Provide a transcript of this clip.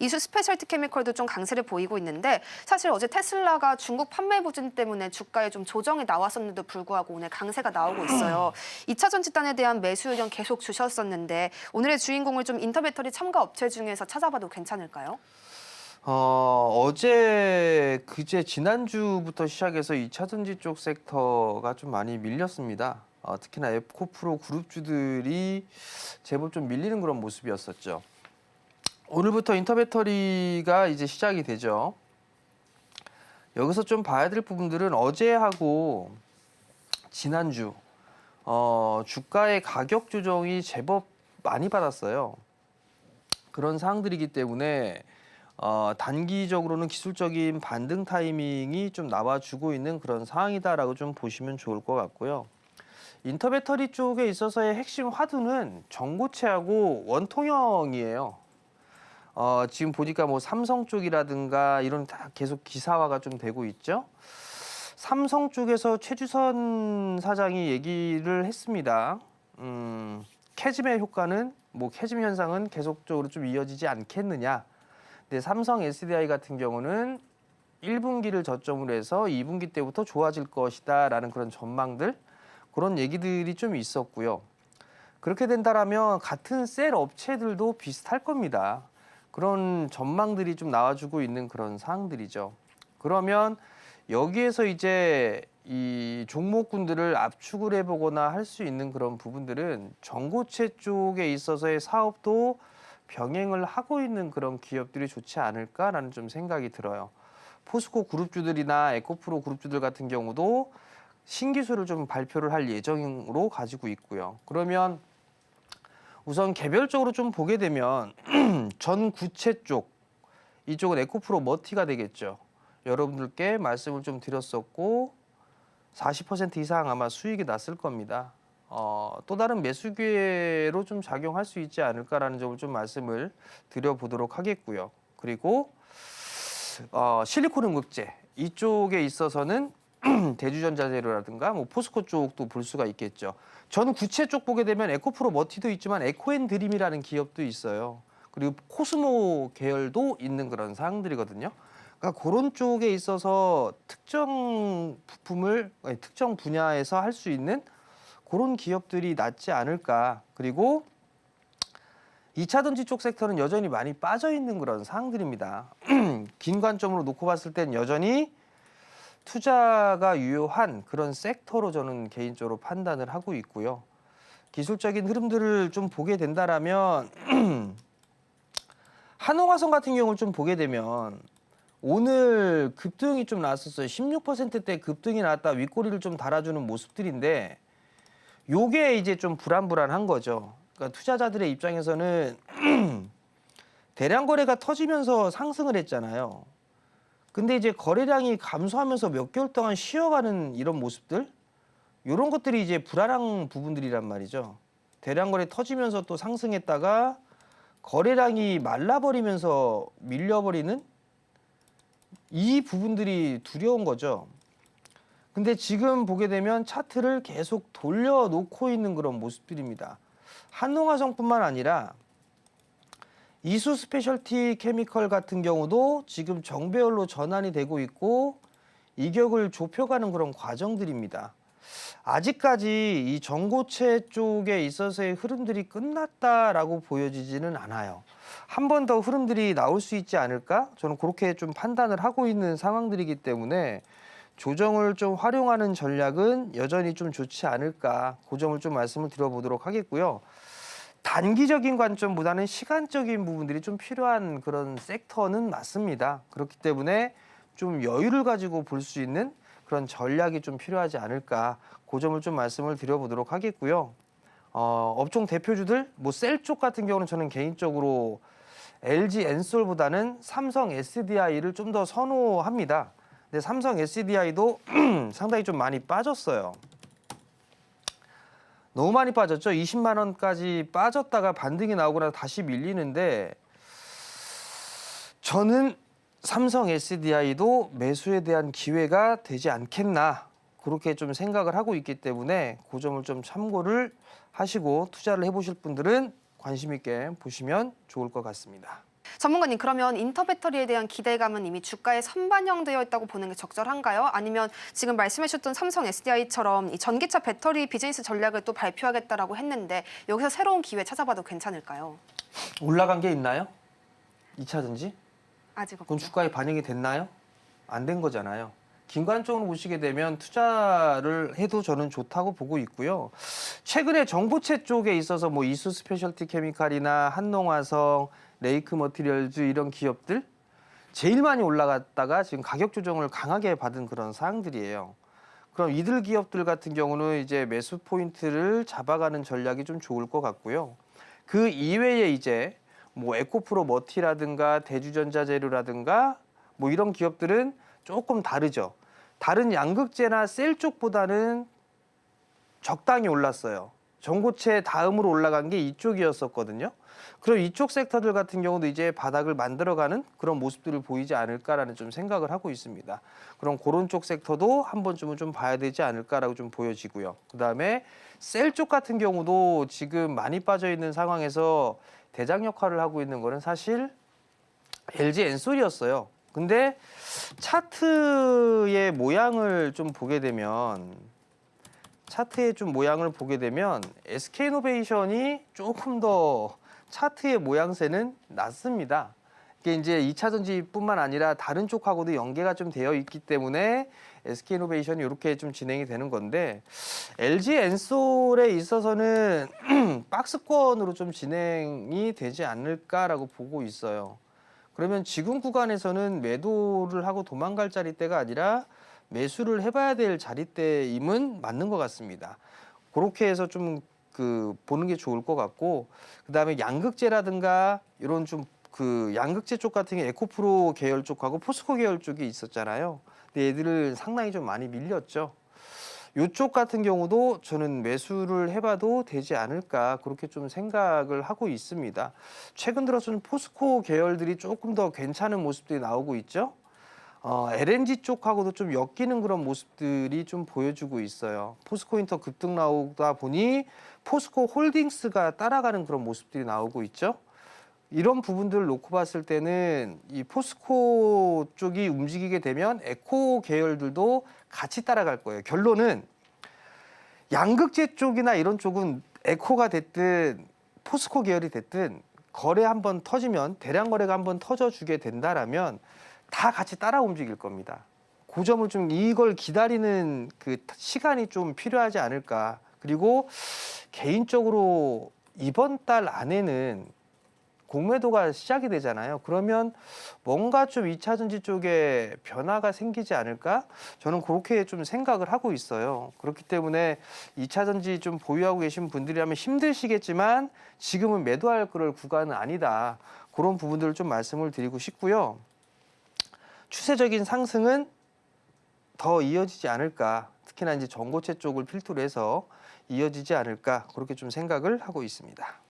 이수 스페셜티 케미컬도 좀 강세를 보이고 있는데 사실 어제 테슬라가 중국 판매 부진 때문에 주가에 좀 조정이 나왔었는데도 불구하고 오늘 강세가 나오고 있어요. 2차 전지단에 대한 매수 의견 계속 주셨었는데 오늘의 주인공을 좀 인터배터리 첨가 업체 중에서 찾아봐도 괜찮을까요? 어제, 그제, 지난주부터 시작해서 2차 전지 쪽 섹터가 좀 많이 밀렸습니다. 특히나 에코프로 그룹주들이 제법 좀 밀리는 그런 모습이었었죠. 오늘부터 인터배터리가 이제 시작이 되죠. 여기서 좀 봐야 될 부분들은 어제하고 지난주 주가의 가격 조정이 제법 많이 받았어요. 그런 사항들이기 때문에 단기적으로는 기술적인 반등 타이밍이 좀 나와주고 있는 그런 상황이다라고 좀 보시면 좋을 것 같고요. 인터배터리 쪽에 있어서의 핵심 화두는 전고체하고 원통형이에요. 지금 보니까 뭐 삼성 쪽이라든가 이런 다 계속 기사화가 좀 되고 있죠. 삼성 쪽에서 최주선 사장이 얘기를 했습니다. 캐즘의 효과는 캐즘 현상은 계속적으로 좀 이어지지 않겠느냐. 근데 삼성 SDI 같은 경우는 1분기를 저점으로 해서 2분기 때부터 좋아질 것이다라는 그런 전망들, 그런 얘기들이 좀 있었고요. 그렇게 된다라면 같은 셀 업체들도 비슷할 겁니다. 그런 전망들이 좀 나와주고 있는 그런 사항들이죠. 그러면 여기에서 이제 이 종목군들을 압축을 해보거나 할 수 있는 그런 부분들은 전고체 쪽에 있어서의 사업도 병행을 하고 있는 그런 기업들이 좋지 않을까라는 좀 생각이 들어요. 포스코 그룹주들이나 에코프로 그룹주들 같은 경우도 신기술을 좀 발표를 할 예정으로 가지고 있고요. 그러면 우선 개별적으로 좀 보게 되면 전구체 쪽, 이쪽은 에코프로 머티가 되겠죠. 여러분들께 말씀을 좀 드렸었고 40% 이상 아마 수익이 났을 겁니다. 또 다른 매수 기회로 좀 작용할 수 있지 않을까라는 점을 좀 말씀을 드려보도록 하겠고요. 그리고 실리콘 응급제 이쪽에 있어서는 대주전자재료라든가 포스코 쪽도 볼 수가 있겠죠. 전 구체 쪽 보게 되면 에코프로 머티도 있지만 에코앤드림이라는 기업도 있어요. 그리고 코스모 계열도 있는 그런 사항들이거든요. 그러니까 그런 쪽에 있어서 특정 부품을 특정 분야에서 할 수 있는 그런 기업들이 낫지 않을까. 그리고 2차 전지 쪽 섹터는 여전히 많이 빠져 있는 그런 사항들입니다. 긴 관점으로 놓고 봤을 땐 여전히 투자가 유효한 그런 섹터로 저는 개인적으로 판단을 하고 있고요. 기술적인 흐름들을 좀 보게 된다라면 한홍화성 같은 경우를 좀 보게 되면 오늘 급등이 좀 나왔었어요. 16%대 급등이 나왔다 윗꼬리를 좀 달아주는 모습들인데 요게 이제 좀 불안불안한 거죠. 그러니까 투자자들의 입장에서는 대량 거래가 터지면서 상승을 했잖아요. 근데 이제 거래량이 감소하면서 몇 개월 동안 쉬어가는 이런 모습들, 이런 것들이 이제 불안한 부분들이란 말이죠. 대량 거래 터지면서 또 상승했다가 거래량이 말라버리면서 밀려버리는 이 부분들이 두려운 거죠. 근데 지금 보게 되면 차트를 계속 돌려놓고 있는 그런 모습들입니다. 한농화성뿐만 아니라 이수 스페셜티 케미컬 같은 경우도 지금 정배열로 전환이 되고 있고 이격을 좁혀가는 그런 과정들입니다. 아직까지 이 전고체 쪽에 있어서의 흐름들이 끝났다라고 보여지지는 않아요. 한 번 더 흐름들이 나올 수 있지 않을까? 저는 그렇게 좀 판단을 하고 있는 상황들이기 때문에 조정을 좀 활용하는 전략은 여전히 좀 좋지 않을까. 그 점을 좀 말씀을 드려보도록 하겠고요. 단기적인 관점보다는 시간적인 부분들이 좀 필요한 그런 섹터는 맞습니다. 그렇기 때문에 좀 여유를 가지고 볼 수 있는 그런 전략이 좀 필요하지 않을까. 그 점을 좀 말씀을 드려보도록 하겠고요. 업종 대표주들, 셀 쪽 같은 경우는 저는 개인적으로 LG 엔솔보다는 삼성 SDI를 좀 더 선호합니다. 근데 삼성 SDI도 상당히 좀 많이 빠졌어요. 너무 많이 빠졌죠. 20만 원까지 빠졌다가 반등이 나오고 나서 다시 밀리는데 저는 삼성 SDI도 매수에 대한 기회가 되지 않겠나 그렇게 좀 생각을 하고 있기 때문에 그 점을 좀 참고를 하시고 투자를 해보실 분들은 관심 있게 보시면 좋을 것 같습니다. 전문가님, 그러면 인터배터리에 대한 기대감은 이미 주가에 선반영되어 있다고 보는 게 적절한가요? 아니면 지금 말씀해 주셨던 삼성 SDI처럼 이 전기차 배터리 비즈니스 전략을 또 발표하겠다라고 했는데 여기서 새로운 기회 찾아봐도 괜찮을까요? 올라간 게 있나요? 2차전지? 아직 그건 없죠. 주가에 반영이 됐나요? 안 된 거잖아요. 김관적으로 보시게 되면 투자를 해도 저는 좋다고 보고 있고요. 최근에 정보체 쪽에 있어서 뭐 이수 스페셜티 케미칼이나 한농화성, 레이크 머티리얼즈 이런 기업들 제일 많이 올라갔다가 지금 가격 조정을 강하게 받은 그런 사항들이에요. 그럼 이들 기업들 같은 경우는 이제 매수 포인트를 잡아가는 전략이 좀 좋을 것 같고요. 그 이외에 이제 뭐 에코프로 머티라든가 대주전자재료라든가 뭐 이런 기업들은 조금 다르죠. 다른 양극재나 셀 쪽보다는 적당히 올랐어요. 전고체 다음으로 올라간 게 이쪽이었었거든요. 그럼 이쪽 섹터들 같은 경우도 이제 바닥을 만들어가는 그런 모습들을 보이지 않을까라는 좀 생각을 하고 있습니다. 그럼 그런 쪽 섹터도 한 번쯤은 좀 봐야 되지 않을까라고 좀 보여지고요. 그다음에 셀 쪽 같은 경우도 지금 많이 빠져 있는 상황에서 대장 역할을 하고 있는 거는 사실 LG 엔솔이었어요. 근데 차트의 모양을 좀 보게 되면 SK이노베이션이 조금 더 차트의 모양새는 낫습니다. 이게 이제 2차전지뿐만 아니라 다른 쪽하고도 연계가 좀 되어 있기 때문에 SK이노베이션이 이렇게 좀 진행이 되는 건데 LG 엔솔에 있어서는 박스권으로 좀 진행이 되지 않을까라고 보고 있어요. 그러면 지금 구간에서는 매도를 하고 도망갈 자리대가 아니라 매수를 해봐야 될 자리대임은 맞는 것 같습니다. 그렇게 해서 좀 보는 게 좋을 것 같고, 그 다음에 양극재라든가 이런 좀 양극재 쪽 같은 게 에코프로 계열 쪽하고 포스코 계열 쪽이 있었잖아요. 근데 얘들은 상당히 좀 많이 밀렸죠. 이쪽 같은 경우도 저는 매수를 해봐도 되지 않을까 그렇게 좀 생각을 하고 있습니다. 최근 들어서는 포스코 계열들이 조금 더 괜찮은 모습들이 나오고 있죠. LNG 쪽하고도 좀 엮이는 그런 모습들이 좀 보여주고 있어요. 포스코인터 급등 나오다 보니 포스코 홀딩스가 따라가는 그런 모습들이 나오고 있죠. 이런 부분들을 놓고 봤을 때는 이 포스코 쪽이 움직이게 되면 에코 계열들도 같이 따라갈 거예요. 결론은 양극재 쪽이나 이런 쪽은 에코가 됐든 포스코 계열이 됐든 거래 한번 터지면 대량 거래가 한번 터져주게 된다라면 다 같이 따라 움직일 겁니다. 그 점을 좀 이걸 기다리는 그 시간이 좀 필요하지 않을까. 그리고 개인적으로 이번 달 안에는 공매도가 시작이 되잖아요. 그러면 뭔가 좀 2차전지 쪽에 변화가 생기지 않을까? 저는 그렇게 좀 생각을 하고 있어요. 그렇기 때문에 2차전지 좀 보유하고 계신 분들이라면 힘드시겠지만 지금은 매도할 그럴 구간은 아니다. 그런 부분들을 좀 말씀을 드리고 싶고요. 추세적인 상승은 더 이어지지 않을까. 특히나 이제 전고체 쪽을 필두로 해서 이어지지 않을까. 그렇게 좀 생각을 하고 있습니다.